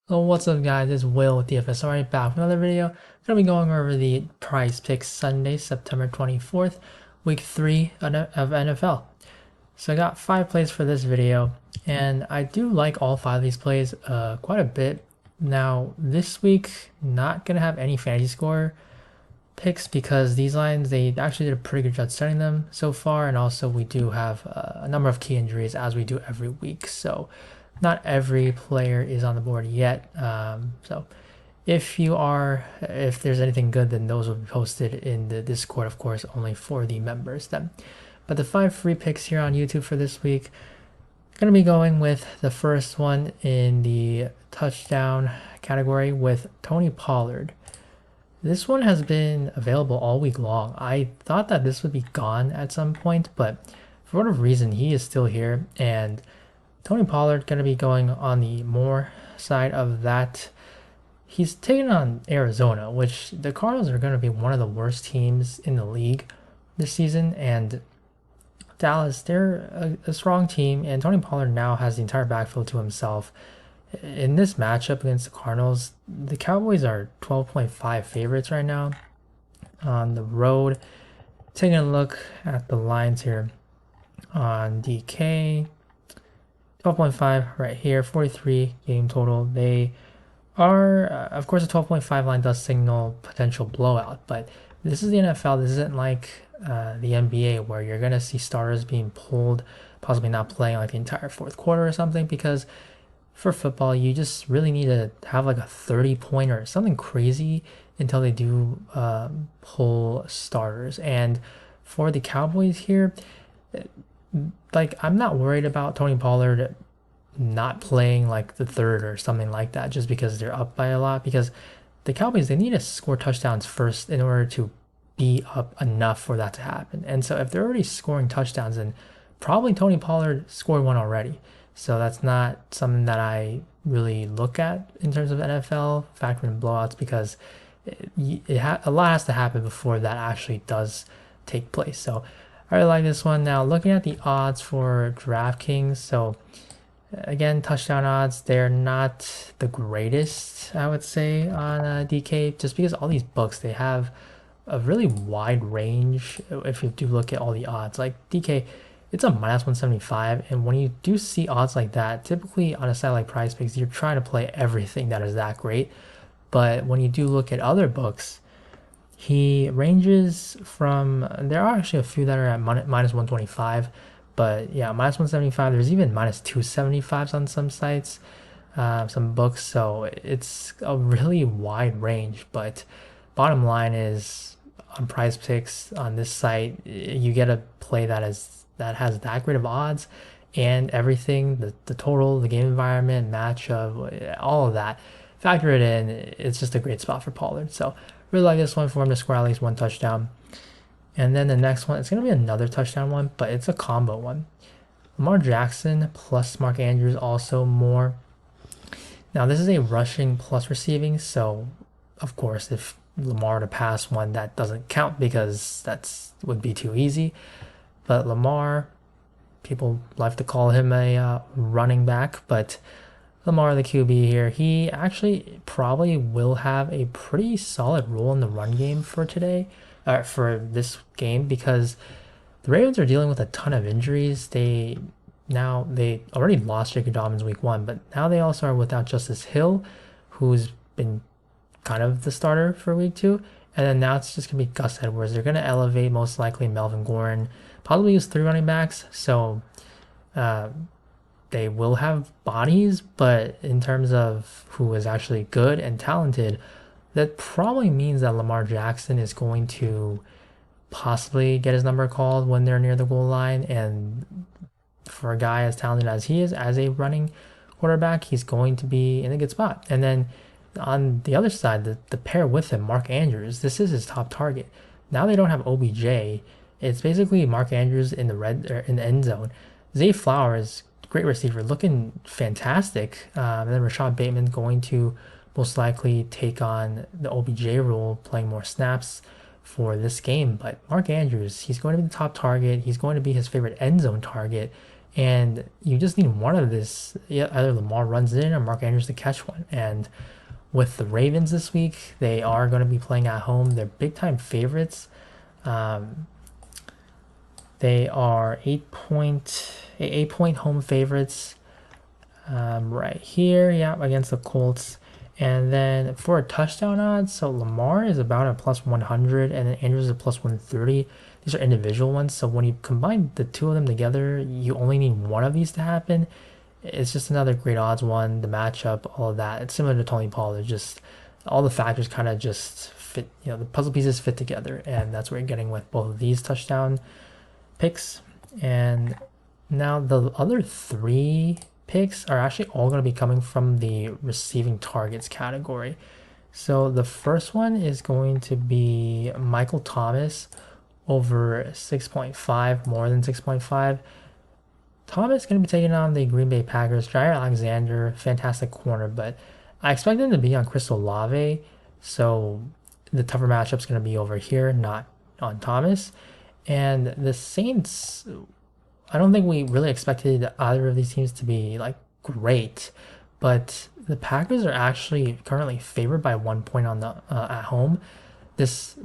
Oh, what's up, guys? It's Will with DFS Army back with another video. Gonna be going over the PrizePicks Sunday, September 24th, week 3 of NFL. So I got 5 plays for this video, and I do like all 5 of these plays quite a bit. Now, this week, not gonna have any fantasy score picks because these lines, they actually did a pretty good job setting them so far, and also we do have a number of key injuries as we do every week. So not every player is on the board yet. So if there's anything good, then those will be posted in the Discord, of course, only for the members then. But the 5 free picks here on YouTube for this week, going to be going with the first one in the touchdown category with Tony Pollard. This one has been available all week long. I thought that this would be gone at some point, but for whatever reason, he is still here. And Tony Pollard going to be going on the more side of that. He's taking on Arizona, which the Cardinals are going to be one of the worst teams in the league this season. And Dallas, they're a strong team, and Tony Pollard now has the entire backfield to himself. In this matchup against the Cardinals, the Cowboys are 12.5 favorites right now on the road. Taking a look at the lines here on DK, 12.5 right here, 43 game total. They are, of course, a 12.5 line does signal potential blowout, but this is the NFL. This isn't like the NBA where you're going to see starters being pulled, possibly not playing like the entire fourth quarter or something, because for football, you just really need to have like a 30 pointer, something crazy until they do pull starters. And for the Cowboys here, like I'm not worried about Tony Pollard not playing like the third or something like that just because they're up by a lot, because the Cowboys, they need to score touchdowns first in order to be up enough for that to happen. And so if they're already scoring touchdowns, then probably Tony Pollard scored one already. So that's not something that I really look at in terms of NFL factoring in blowouts, because a lot has to happen before that actually does take place. So I really like this one. Now looking at the odds for DraftKings, so again, touchdown odds, they're not the greatest, I would say, on DK, just because all these books, they have a really wide range. If you do look at all the odds, like DK, it's a minus 175, and when you do see odds like that, typically on a site like PrizePicks, you're trying to play everything that is that great. But when you do look at other books, he ranges from, there are actually a few that are at minus 125, but yeah, minus 175. There's even minus 275s on some sites, some books. So it's a really wide range. But bottom line is, on PrizePicks on this site, you get a play that has that great of odds and everything, the total, the game environment, matchup, all of that. Factor it in. It's just a great spot for Pollard. So really like this one for him to score at least one touchdown. And then the next one, it's going to be another touchdown one, but it's a combo one. Lamar Jackson plus Mark Andrews, also more. Now, this is a rushing plus receiving, so of course, if Lamar to pass one, that doesn't count because that's would be too easy. But Lamar, people like to call him a running back, but Lamar, the QB here, he actually probably will have a pretty solid role in the run game for today, for this game, because the Ravens are dealing with a ton of injuries. They already lost Jacob Dobbins week 1, but now they also are without Justice Hill, who's been kind of the starter for week 2. And then now it's just going to be Gus Edwards. They're going to elevate most likely Melvin Gordon, probably use 3 running backs. So they will have bodies, but in terms of who is actually good and talented, that probably means that Lamar Jackson is going to possibly get his number called when they're near the goal line. And for a guy as talented as he is as a running quarterback, he's going to be in a good spot. And then on the other side, the pair with him, Mark Andrews, this is his top target. Now they don't have OBJ. It's basically Mark Andrews in in the end zone. Zay Flowers, great receiver, looking fantastic. And then Rashad Bateman going to most likely take on the OBJ role, playing more snaps for this game. But Mark Andrews, he's going to be the top target. He's going to be his favorite end zone target. And you just need one of this. Either Lamar runs in or Mark Andrews to catch one. And with the Ravens this week, they are going to be playing at home. They're big time favorites. They are 8-point home favorites right here, yeah, against the Colts. And then for a touchdown odds, so Lamar is about a plus 100, and then Andrews is a plus 130. These are individual ones, so when you combine the two of them together, you only need one of these to happen. It's just another great odds one. The matchup, all of that. It's similar to Tony Pollard. Just all the factors kind of just fit. The puzzle pieces fit together, and that's what you're getting with both of these touchdown picks. And now the other 3 picks are actually all going to be coming from the receiving targets category. So the first one is going to be Michael Thomas over 6.5, more than 6.5. Thomas is going to be taking on the Green Bay Packers. Jair Alexander, fantastic corner, but I expect him to be on Chris Olave, so the tougher matchup is going to be over here, not on Thomas. And the Saints, I don't think we really expected either of these teams to be like great, but the Packers are actually currently favored by 1 point on the at home. This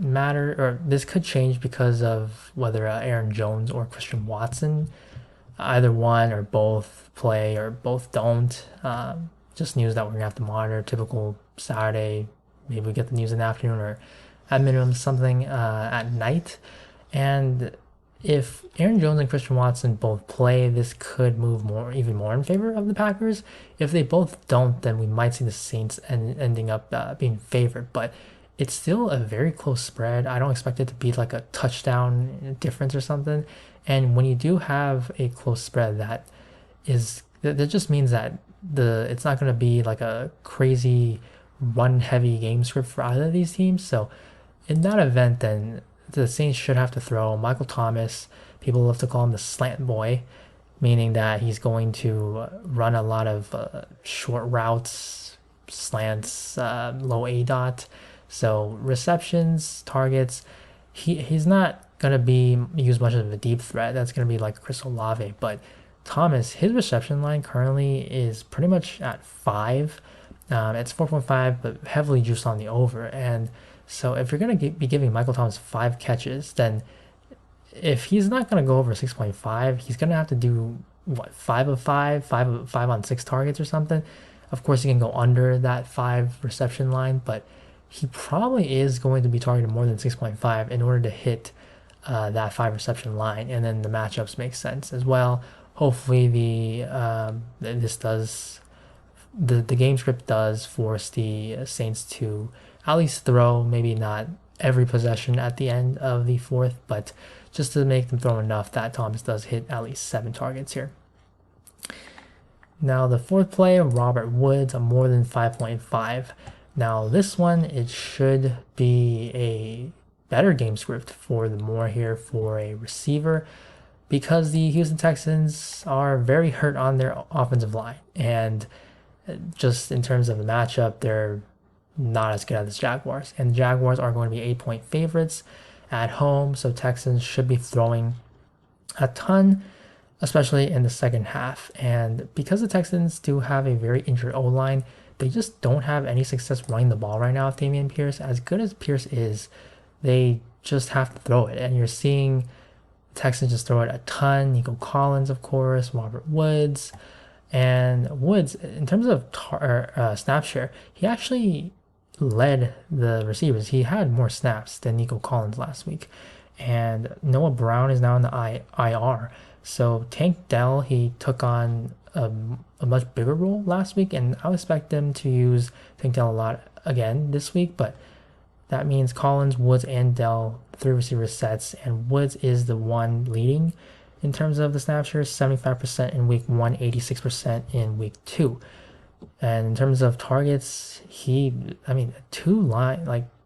could change because of whether Aaron Jones or Christian Watson, either one or both play or both don't. Just news that we're gonna have to monitor. Typical Saturday, maybe we get the news in the afternoon or at minimum something at night. And if Aaron Jones and Christian Watson both play, this could move even more in favor of the Packers. If they both don't, then we might see the Saints ending up being favored. But it's still a very close spread. I don't expect it to be like a touchdown difference or something. And when you do have a close spread, that just means that it's not going to be like a crazy run-heavy game script for either of these teams. So in that event, then the Saints should have to throw. Michael Thomas, people love to call him the slant boy, meaning that he's going to run a lot of short routes, slants, low A dot. So receptions, targets, he's not going to be used much of a deep threat. That's going to be like Chris Olave. But Thomas, his reception line currently is pretty much at 5. It's 4.5, but heavily juiced on the over. And so if you're going to be giving Michael Thomas 5 catches, then if he's not going to go over 6.5, he's going to have to do, 5 of 5, 5 of 5 on 6 targets or something. Of course, he can go under that 5 reception line, but he probably is going to be targeted more than 6.5 in order to hit that 5 reception line. And then the matchups make sense as well. Hopefully the game script does force the Saints to at least throw, maybe not every possession at the end of the 4th, but just to make them throw enough that Thomas does hit at least 7 targets here. Now the 4th play, Robert Woods, more than 5.5. Now this one, it should be a better game script for the more here for a receiver, because the Houston Texans are very hurt on their offensive line. And just in terms of the matchup, they're not as good as the Jaguars. And the Jaguars are going to be 8-point favorites at home, so Texans should be throwing a ton, especially in the second half. And because the Texans do have a very injured O-line, they just don't have any success running the ball right now with Dameon Pierce. As good as Pierce is, they just have to throw it. And you're seeing Texans just throw it a ton. Nico Collins, of course, Robert Woods. And Woods, in terms of snap share, he actually led the receivers. He had more snaps than Nico Collins last week. And Noah Brown is now in the IR. So Tank Dell, he took on a much bigger role last week, and I would expect them to use Tank Dell a lot again this week, but that means Collins, Woods, and Dell, 3 receiver sets, and Woods is the one leading in terms of the snap share, 75% in week 1, 86% in week 2. And in terms of targets,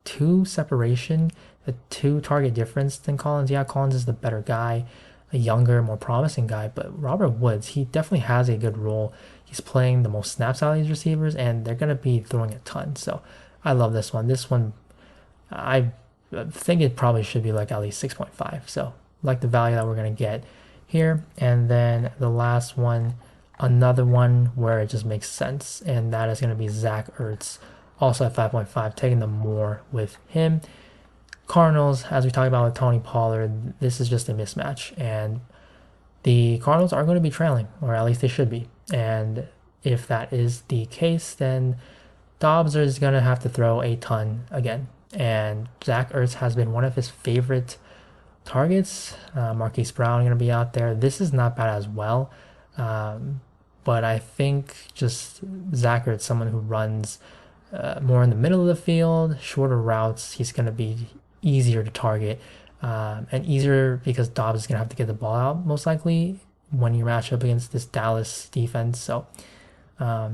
two separation, a 2 target difference than Collins. Yeah, Collins is the better guy, a younger, more promising guy, but Robert Woods, he definitely has a good role. He's playing the most snaps out of these receivers, and they're going to be throwing a ton. So I love this one. This one, I think it probably should be like at least 6.5. So like the value that we're going to get here. And then the last one, another one where it just makes sense, and that is going to be Zach Ertz, also at 5.5, taking the more with him. Cardinals, as we talked about with Tony Pollard, this is just a mismatch, and the Cardinals are going to be trailing, or at least they should be. And if that is the case, then Dobbs is going to have to throw a ton again. And Zach Ertz has been one of his favorite targets. Marquise Brown going to be out there. This is not bad as well. But I think just Zach Ertz, someone who runs more in the middle of the field, shorter routes, he's going to be easier to target. And easier because Dobbs is going to have to get the ball out most likely when you match up against this Dallas defense. So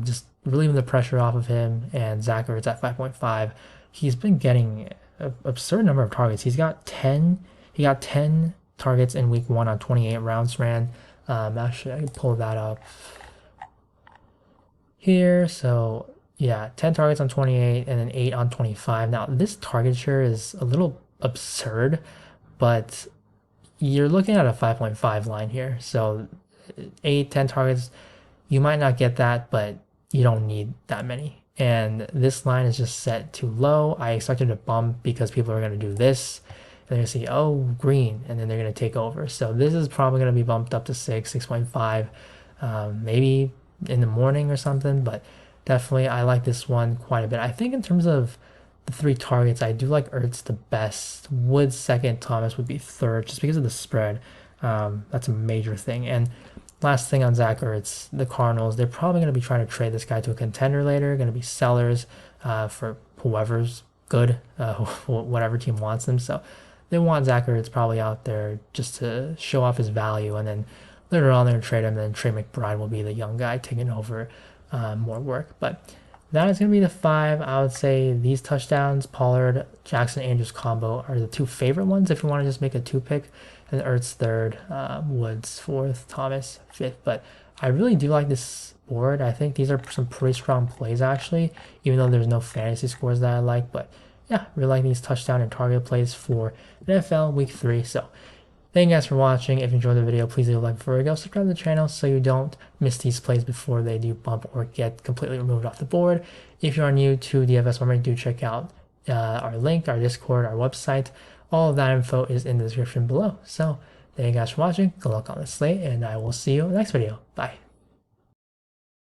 just relieving the pressure off of him. And Zach Ertz at 5.5, he's been getting an absurd number of targets. He got 10 targets in week 1 on 28 rounds ran. Actually, I can pull that up here. So yeah, 10 targets on 28 and then 8 on 25. Now this target share is a little absurd, but you're looking at a 5.5 line here. So 10 targets, you might not get that, but you don't need that many. And this line is just set too low. I expected to bump because people are going to do this. And they're going to see, oh, green, and then they're going to take over. So this is probably going to be bumped up to 6.5, maybe in the morning or something. But definitely, I like this one quite a bit. I think in terms of the 3 targets, I do like Ertz the best. Woods second, Thomas would be third, just because of the spread. That's a major thing. And last thing on Zach Ertz, the Cardinals, they're probably going to be trying to trade this guy to a contender later. Going to be sellers for whoever's good, whatever team wants them. So they want Zach Ertz probably out there just to show off his value, and then later on they're going to trade him. And then Trey McBride will be the young guy taking over more work. But that is going to be the 5. I would say these touchdowns, Pollard, Jackson, Andrews combo are the 2 favorite ones if you want to just make a 2-pick. And Ertz third, Woods fourth, Thomas fifth. But I really do like this board. I think these are some pretty strong plays actually, even though there's no fantasy scores that I like. But yeah, really like these touchdown and target plays for NFL Week 3. So thank you guys for watching. If you enjoyed the video, please leave a like before you go. Subscribe to the channel so you don't miss these plays before they do bump or get completely removed off the board. If you are new to DFS Army, do check out our link, our Discord, our website. All of that info is in the description below. So thank you guys for watching. Good luck on the slate, and I will see you in the next video. Bye.